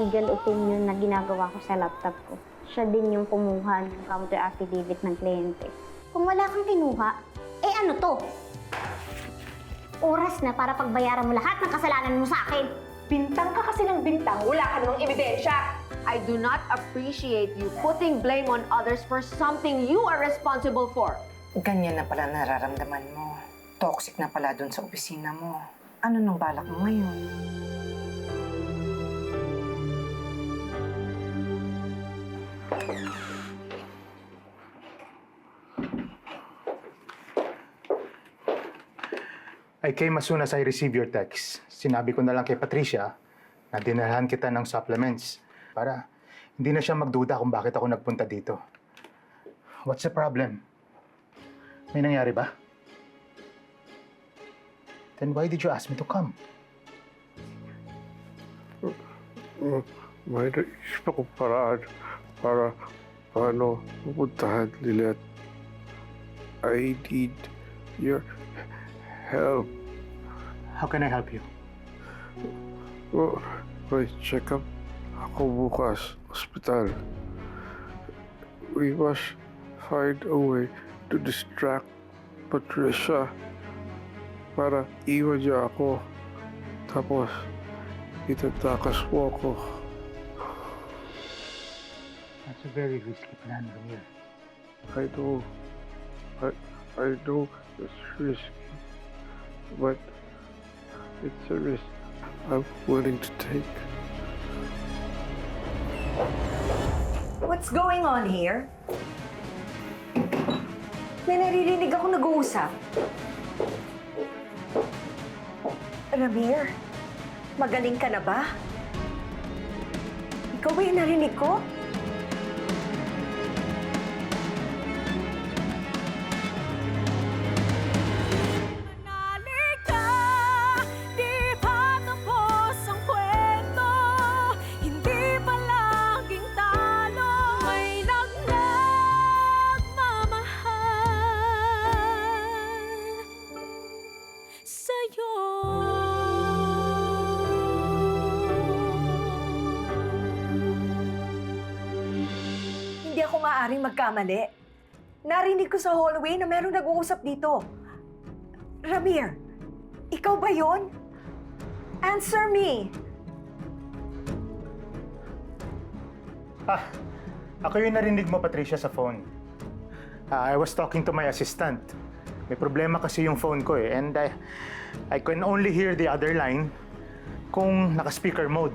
legal opinion na ginagawa ko sa laptop ko. Siya din yung kumuha ng counter affidavit ng kliyente. Kung wala kang kinuha, eh ano to? Oras na para pagbayaran mo lahat ng kasalanan mo sa akin. Bintang ka kasi ng bintang, wala ka namang ebidensya. I do not appreciate you putting blame on others for something you are responsible for. Ganyan na pala nararamdaman mo. Toxic na pala dun sa opisina mo. Ano nang balak mo ngayon? I came as soon as I received your text. Sinabi ko na lang kay Patricia na dinalhan kita ng supplements para hindi na siya magduda kung bakit ako nagpunta dito. What's the problem? May nangyari ba? Then why did you ask me to come? May naisip ako paraan para paano pupuntahan nila. I need your help. How can I help you? Well, may check-up ako bukas, ospital. We must find a way to distract Patricia para iwan niya ako. Tapos, itatakas mo ako. That's a very risky plan, Ramir. I know it's risky, but it's a risk I'm willing to take. What's going on here? May naririnig ako nag-uusap. Ramir, magaling ka na ba? Ikaw ba yung narinig ko? Hindi ako maaaring magkamali. Narinig ko sa hallway na merong nag-uusap dito. Ramir, ikaw ba yon? Answer me! Ako yung narinig mo, Patricia, sa phone. I was talking to my assistant. May problema kasi yung phone ko eh, and I can only hear the other line kung naka-speaker mode.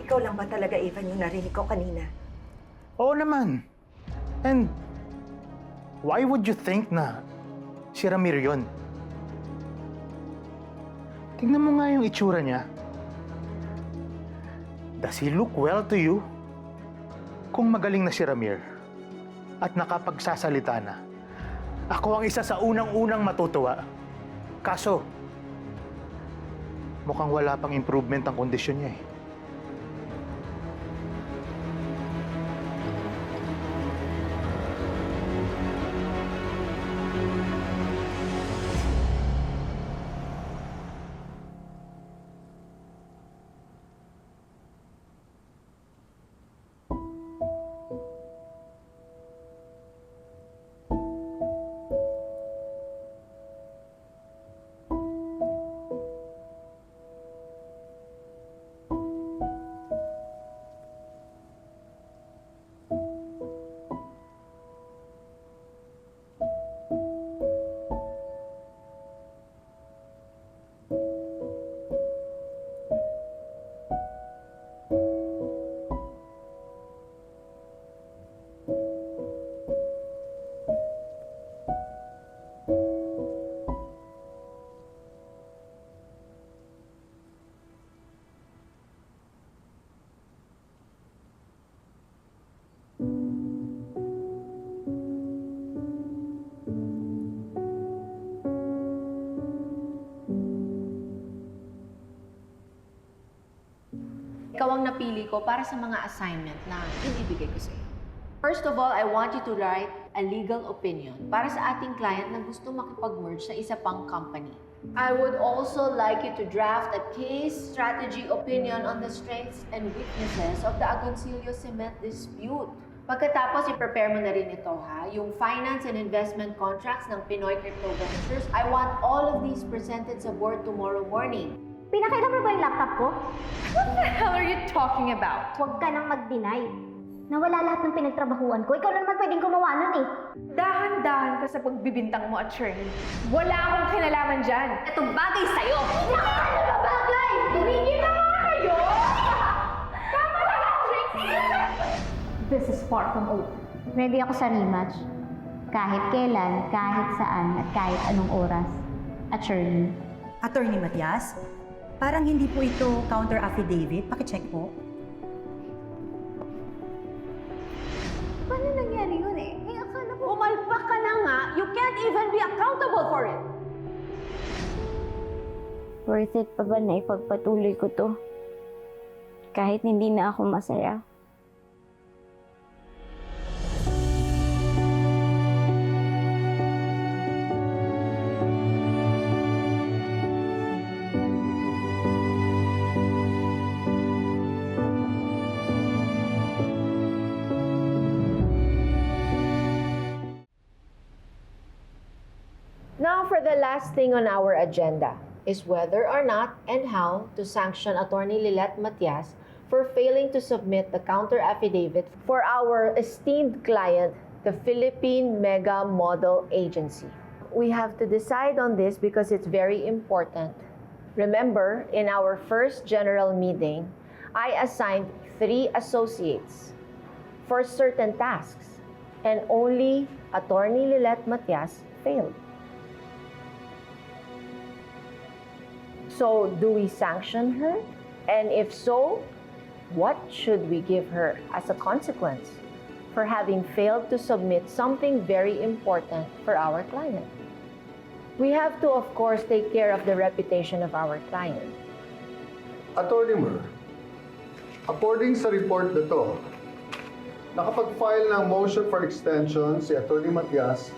Ikaw lang ba talaga, Evan, yung narinig ko kanina? Oo naman. And why would you think na si Ramir yun? Tingnan mo nga yung itsura niya. Does he look well to you? Kung magaling na si Ramir at nakapagsasalita na, ako ang isa sa unang-unang matutuwa. Kaso, mukhang wala pang improvement ang kondisyon niya eh. Ikaw ang napili ko para sa mga assignment na ibibigay ko sa'yo. First of all, I want you to write a legal opinion para sa ating client na gusto makipag-merge sa isa pang company. I would also like you to draft a case strategy opinion on the strengths and weaknesses of the Agoncillo Cement dispute. Pagkatapos, i-prepare mo na rin ito, ha? Yung finance and investment contracts ng Pinoy Crypto Ventures. I want all of these presented sa board tomorrow morning. Pinakailan mo ba yung laptop ko? What the hell are you talking about? Huwag ka nang mag-deny. Nawala lahat ng pinagtrabahuan ko. Ikaw na naman pwedeng gumawa nun eh. Dahan-dahan ka sa pagbibintang mo, attorney. Wala akong kinalaman dyan. Itong bagay sa'yo. Ano ba bagay? Tumigil na nga kayo! Tama na lang, Trixie! This is far from over. Ready ako sa rematch. Kahit kailan, kahit saan, at kahit anong oras. Attorney. Attorney Matias, parang hindi po ito counter affidavit. Pakicheck po. Paano nangyari yun eh? Eh, akala ko... Pumalpak ka na nga, you can't even be accountable for it. Worth it pa ba na ipagpatuloy ko to? Kahit hindi na ako masaya. Now for the last thing on our agenda is whether or not and how to sanction Attorney Lilet Matias for failing to submit the counter affidavit for our esteemed client, the Philippine Mega Model Agency. We have to decide on this because it's very important. Remember, in our first general meeting, I assigned 3 associates for certain tasks, and only Attorney Lilet Matias failed. So, do we sanction her? And if so, what should we give her as a consequence for having failed to submit something very important for our client? We have to, of course, take care of the reputation of our client. Attorney Mer, according sa report na to, nakapag-file ng motion for extension si Attorney Matias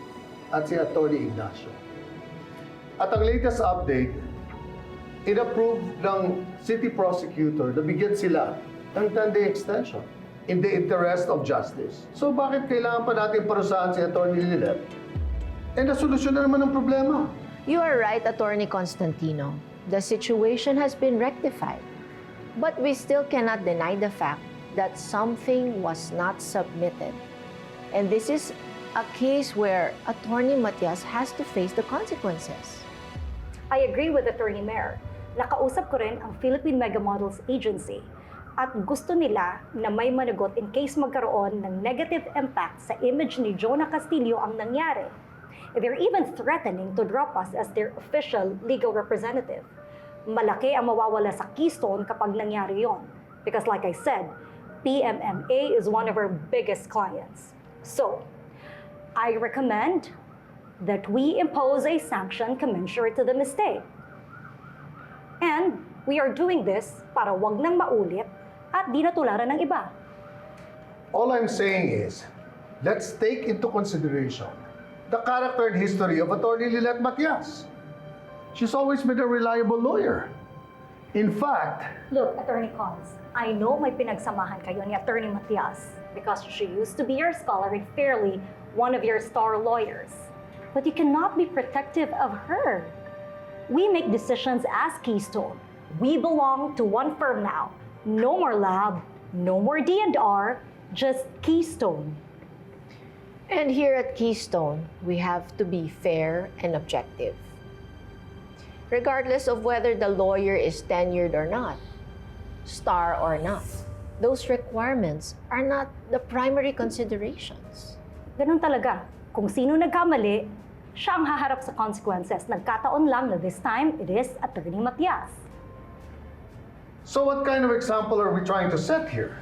at si Attorney Ignacio. At ang latest update, in-approve ng city prosecutor na bigyan sila ng 10-day extension in the interest of justice. So bakit kailangan pa natin parusahan si Attorney Lilet? Eh, nasolusyon na naman ang problema. You are right, Attorney Constantino. The situation has been rectified. But we still cannot deny the fact that something was not submitted. And this is a case where Attorney Matias has to face the consequences. I agree with Attorney Mer. Nakausap ko rin ang Philippine Mega Models Agency at gusto nila na may managot in case magkaroon ng negative impact sa image ni Jonah Castillo ang nangyari. They're even threatening to drop us as their official legal representative. Malaki ang mawawala sa Keystone kapag nangyari yon. Because like I said, PMMA is one of our biggest clients. So, I recommend that we impose a sanction commensurate to the mistake. And we are doing this para wag nang maulit at di natularan ng iba. All I'm saying is, let's take into consideration the character and history of Attorney Lilet Matias. She's always been a reliable lawyer. In fact, Look, Attorney Cons, I know may pinagsamahan kayo ni Attorney Matias because she used to be your scholar and fairly one of your star lawyers. But you cannot be protective of her. We make decisions as Keystone. We belong to one firm now. No more lab, no more D&R, just Keystone. And here at Keystone, we have to be fair and objective. Regardless of whether the lawyer is tenured or not, star or not, those requirements are not the primary considerations. Ganun talaga. Kung sino nagkamali, siya ang haharap sa consequences. Nagkataon lang na this time, it is Attorney Matias. so what kind of example are we trying to set here?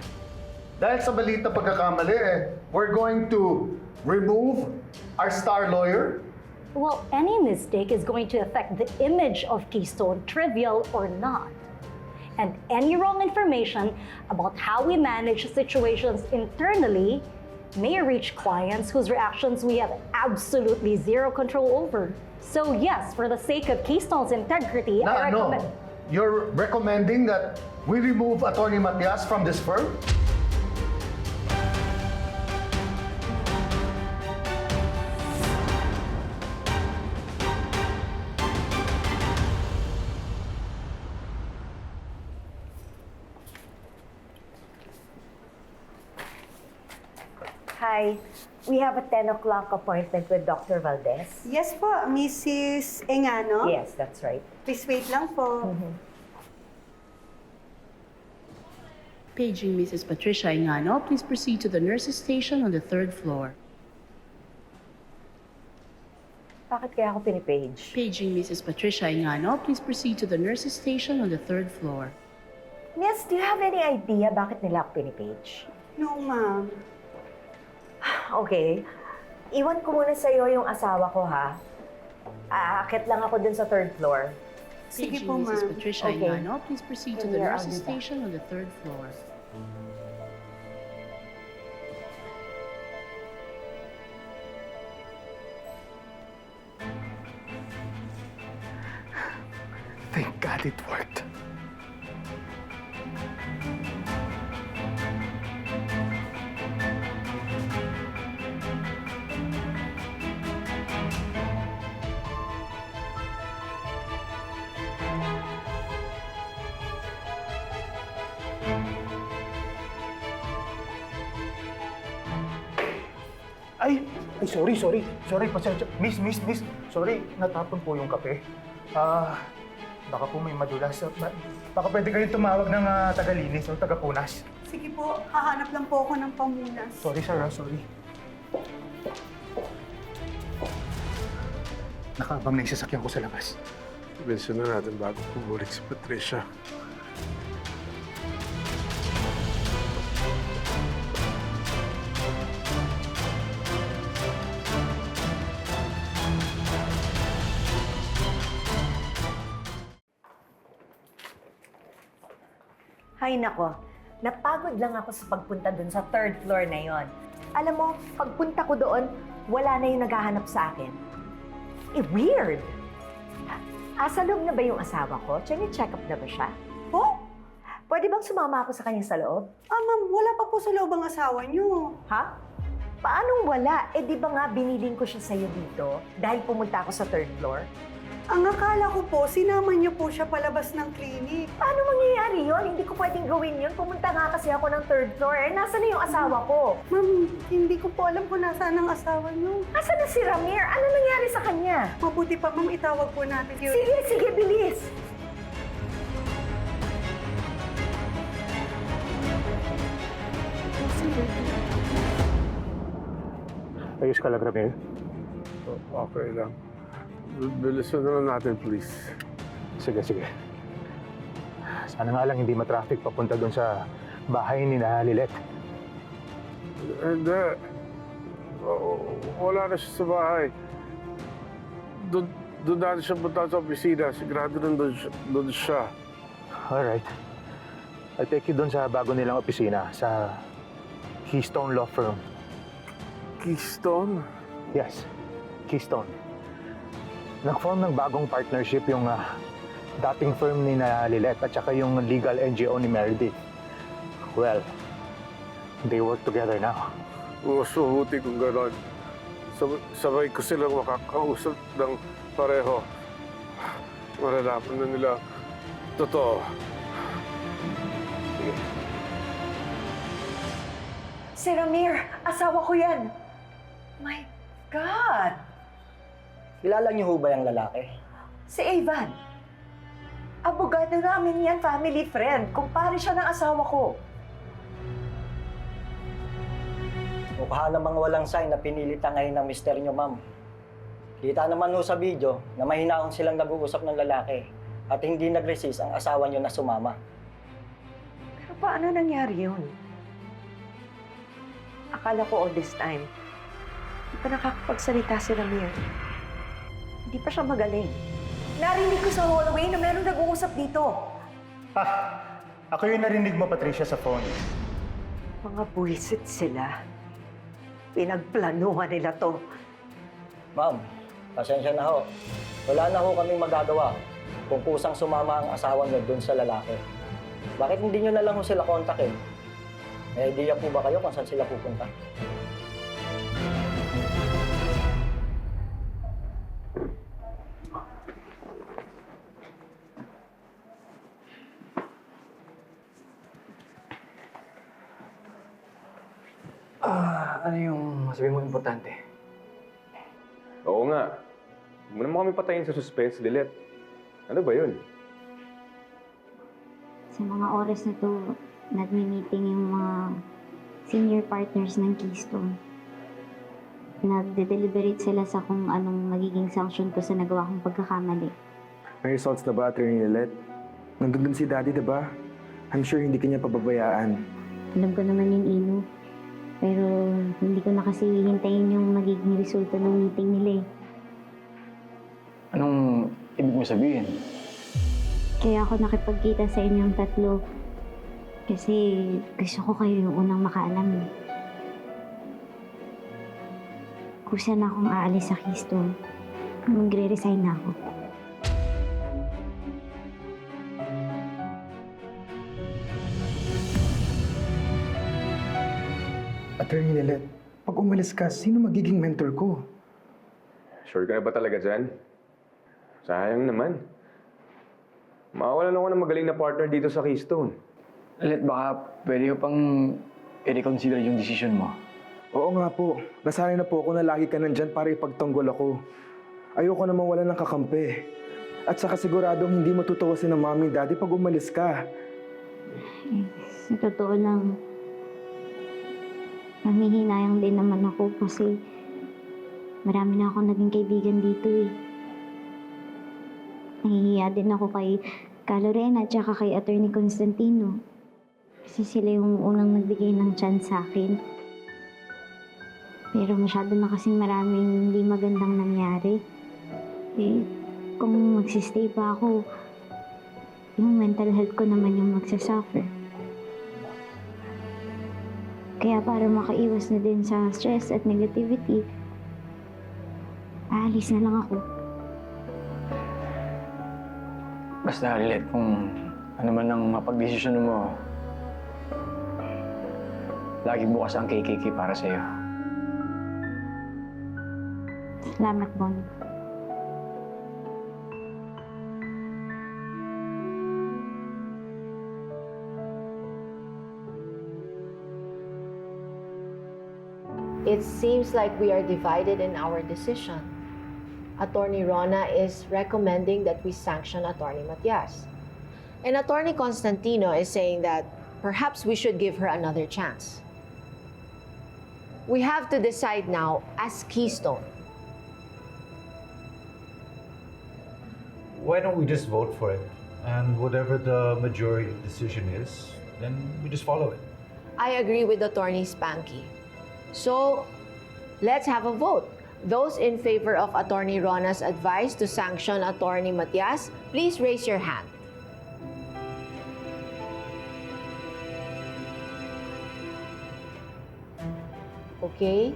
Dahil sa maliit na pagkakamali, we're going to remove our star lawyer? Well, any mistake is going to affect the image of Keystone, trivial or not. And any wrong information about how we manage situations internally may reach clients whose reactions we have absolutely zero control over. So yes, for the sake of Keystone's integrity, I recommend... You're recommending that we remove Attorney Matias from this firm? Hi. We have a 10 o'clock appointment with Dr. Valdez. Yes po, Mrs. Engano. Yes, that's right. Please wait lang po. Paging Mrs. Patricia Ingano, please proceed to the nurses' station on the 3rd floor. Bakit kaya ako pinipage? Paging Mrs. Patricia Ingano, please proceed to the nurses' station on the 3rd floor. Miss, do you have any idea bakit nila ako pinipage? No, ma'am. Okay. Iwan ko muna sa'yo yung asawa ko, ha? Aakit lang ako dun sa 3rd floor. Sige Paging po, Mrs. ma'am. Patricia Okay. Ingano, please proceed to the Here, I'll nurses' do that. station on the 3rd floor. Thank God it worked. Sorry, pasensya. Miss. Sorry, natapon po yung kape. Baka po may madulas. Baka pwede kayong tumawag ng tagalinis o tagapunas. Sige po, hahanap lang po ako ng pamunas. Sorry, sir. Sorry. Nakaabang na yung sasakyan ko sa labas. Mention na natin bago pumulik si Patricia. Hay nako, napagod lang ako sa pagpunta dun sa 3rd floor na yon. Alam mo, pagpunta ko doon, wala na yung naghahanap sa akin. Weird! Sa loob na ba yung asawa ko? Check up na ba siya? Po? Pwede bang sumama ako sa kanya sa loob? Ma'am, wala pa po sa loob ang asawa niyo. Ha? Paanong wala? Di ba nga biniling ko siya sa'yo dito dahil pumunta ako sa 3rd floor? Ang akala ko po, sinama niyo po siya palabas ng clinic. Paano mangyayari yon? Hindi ko pwedeng gawin yun. Pumunta nga kasi ako ng 3rd floor. Nasaan na yung asawa ko? Ma'am, hindi ko po alam kung nasaan ang asawa niyo. Nasaan na si Ramir? Ano nangyari sa kanya? Mabuti pa, ma'am, itawag po natin yun. Sige, bilis! Ayos ka lang, Ramil. Okay lang. Bilisan na lang natin, please. Sige. Sana nga lang hindi matraffic papunta doon sa bahay ni na Lilet. Hindi. Wala na siya sa bahay. Doon natin siya punta sa opisina. Sigurado doon siya. Alright. I'll take you doon sa bago nilang opisina, sa Keystone Law Firm. Keystone? Yes, Keystone. Nag-form ng bagong partnership yung dating firm ni na Lilet at saka yung legal NGO ni Meredith. Well, they work together now. Mas mabuti kung gano'n. Sabay ko silang makakausap ng pareho. Malalaman na nila totoo. Si Ramir, asawa ko yan. My God! Kilala niyo ho ba yung lalaki? Si Evan. Abogado namin yan, family friend. Kumpare siya ng asawa ko. Mukha namang walang sign na pinilitan ngayon ng mister niyo, ma'am. Kita naman ho sa video na mahinahon silang nag-uusap ng lalaki at hindi nag-resist ang asawa niyo na sumama. Pero paano nangyari yun? Akala ko all this time, hindi pa nakakapagsalita si Ramir. Hindi pa siya magaling. Narinig ko sa hallway na meron nag-uusap dito. Ako yung narinig mo, Patricia, sa phone. Mga buwisit sila. Pinagplanuhan nila to. Ma'am, pasensya na ho. Wala na ho kaming magagawa kung kusang sumama ang asawa niyo doon sa lalaki. Bakit hindi niyo na lang ho sila kontakin? May idea po ba kayo kung saan sila pupunta? Ano yung masabi mo importante? Oo nga. Huwag mo naman kami patayin sa suspense, Lilet. Ano ba yun? Sa mga oras na to, nagmi-meeting yung mga senior partners ng Keystone. Nagde-deliberate sila sa kung anong magiging sanction ko sa nagawa kong pagkakamali. May results na ba, Attorney Lilet? Nandun din si Daddy, diba? I'm sure hindi kanya pababayaan. Alam ko naman yun, Ino. Pero hindi ko na kasi hintayin yung magiging resulta ng meeting nila eh. Anong ibig mo sabihin? Kaya ako nakipagkita sa inyong tatlo. Kasi gusto ko kayo yung unang makaalam eh. Kusa na akong aalis sa Keystone. Magre-resign na ako. Attorney Lilet, pag umalis ka, sino magiging mentor ko? Sure ka na ba talaga dyan? Sayang naman. Makawalan ako ng magaling na partner dito sa Keystone. Lilet, baka pwede ko pang i-reconsider yung decision mo. Oo nga po. Nasanay na po ako na lagi ka nandyan para ipagtanggol ako. Ayoko na mawala ng kakampi. At saka siguradong hindi matutuwasin ng mami at daddy pag umalis ka. Sa totoo lang, nanghihinayang din naman ako kasi marami na akong naging kaibigan dito eh. Nahihiya din ako kay Lorena at saka kay Attorney Constantino. Kasi sila yung unang nagbigay ng chance sa akin. Pero masyado na kasing maraming hindi magandang nangyari. Eh, kung magsistay pa ako, yung mental health ko naman yung magsasuffer. Kaya para makaiwas na din sa stress at negativity, aalis na lang ako. Basta, Lilet, kung ano man ang mapagdesisyon mo, lagi bukas ang KKK para sa'yo. Salamat, Bon. It seems like we are divided in our decision. Attorney Rona is recommending that we sanction Attorney Matias. And Attorney Constantino is saying that perhaps we should give her another chance. We have to decide now as Keystone. Why don't we just vote for it? And whatever the majority decision is, then we just follow it. I agree with Attorney Spanky. So, let's have a vote. Those in favor of Attorney Rona's advice to sanction Attorney Matias, please raise your hand. Okay?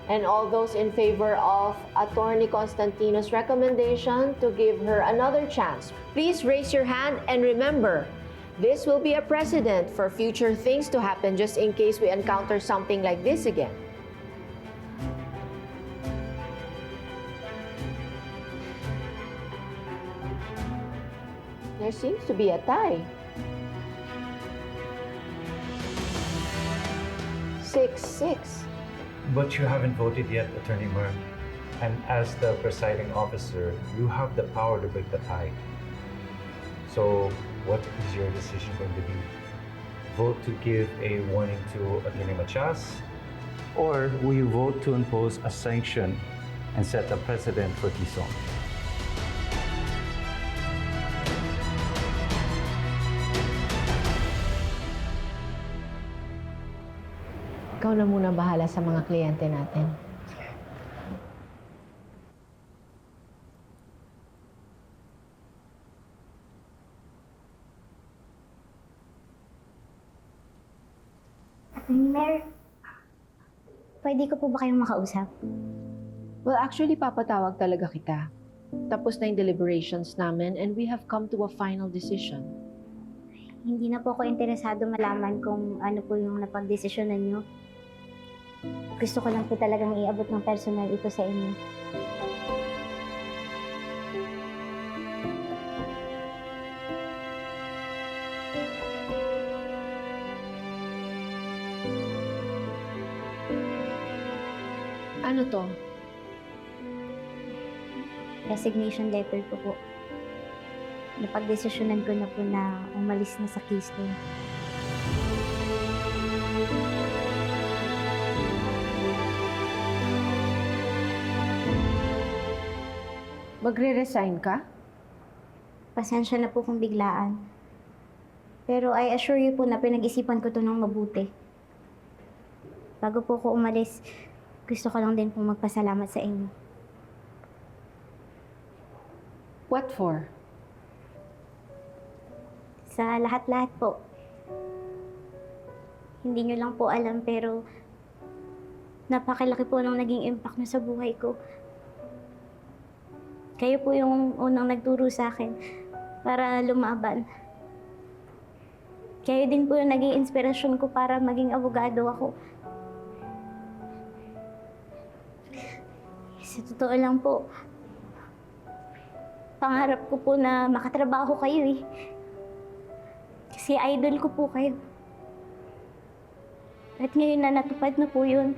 And all those in favor of Attorney Constantino's recommendation to give her another chance, please raise your hand and remember, this will be a precedent for future things to happen just in case we encounter something like this again. There seems to be a tie. 6-6. But you haven't voted yet, Attorney Mer. And as the presiding officer, you have the power to break the tie. So, what is your decision going to be? Vote to give a warning to Attorney Matias? Or will you vote to impose a sanction and set a precedent for Keystone? Ikaw na muna bahala sa mga kliyente natin. Attorney Mer, Pwede ko po ba kayong makausap? Well, actually, papatawag talaga kita. Tapos na yung deliberations namin and we have come to a final decision. Hindi na po ako interesado malaman kung ano po yung napagdesisyonan nyo. Gusto ko lang po talagang iabot ng personal ito sa inyo. Ano to? Resignation letter ko po. Napagdesisyonan ko na po na umalis na sa Keystone. Magre-resign ka? Pasensya na po kung biglaan. Pero I assure you po na pinag-isipan ko to ng mabuti. Bago po ako umalis, gusto ko lang din pong magpasalamat sa inyo. What for? Sa lahat-lahat po. Hindi nyo lang po alam pero napakalaki po ng naging impact nyo sa buhay ko. Kayo po yung unang nagturo sa akin para lumaban. Kayo din po yung naging inspirasyon ko para maging abogado ako. Sa totoo lang po, pangarap ko po na makatrabaho kayo eh. Kasi idol ko po kayo. At ngayon na natupad na po yun,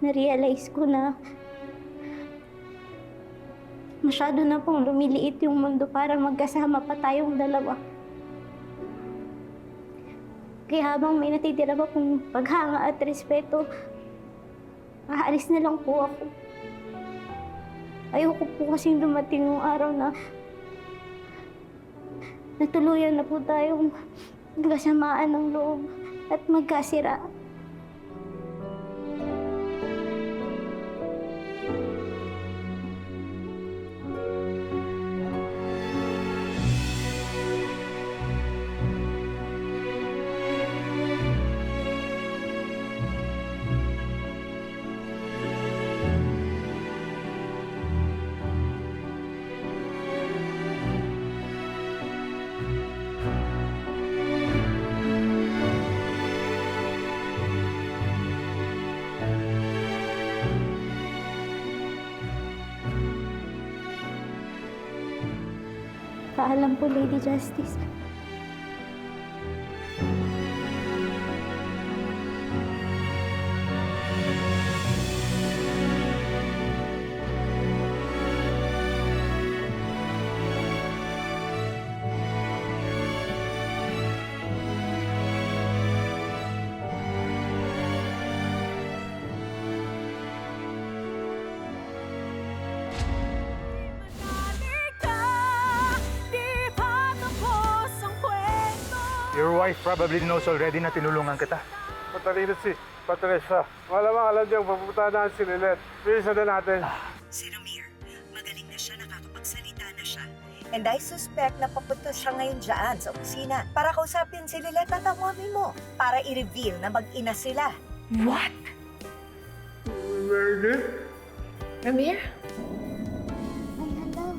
na-realize ko na masyado na pong lumiliit yung mundo para magkasama pa tayong dalawa. Kaya habang may natitira pa pong paghanga at respeto, aalis na lang po ako. Ayoko po kasing dumating yung araw na natuluyan na po tayong magkasamaan ng loob at magkasira. Paalam po, Lady Justice. Your wife probably knows already na tinulungan kita. Matalino si Patricia. Malamang alam niyang papuntahan na si Lilet. Bilisan na natin. Si Ramir, magaling na siya, nakakapagsalita na siya. And I suspect na papunta siya ngayon dyan sa opisina para kausapin si Lilet at ang mami mo para i-reveal na mag-ina sila. What? Meredith? Ramir? Ay, hala.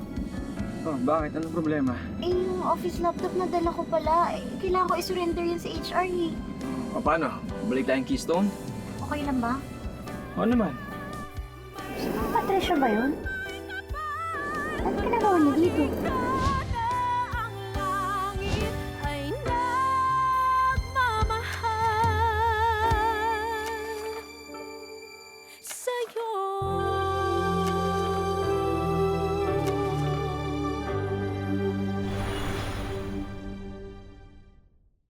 Oh, bakit? Anong problema? Eh, yung office laptop na dala ko pala, kailangan ko i-surrender yun sa HR eh. O paano? Balik tayong Keystone? Okay lang ba? Oo naman. Si Patricia ba yun? Ano ginagawa niya dito?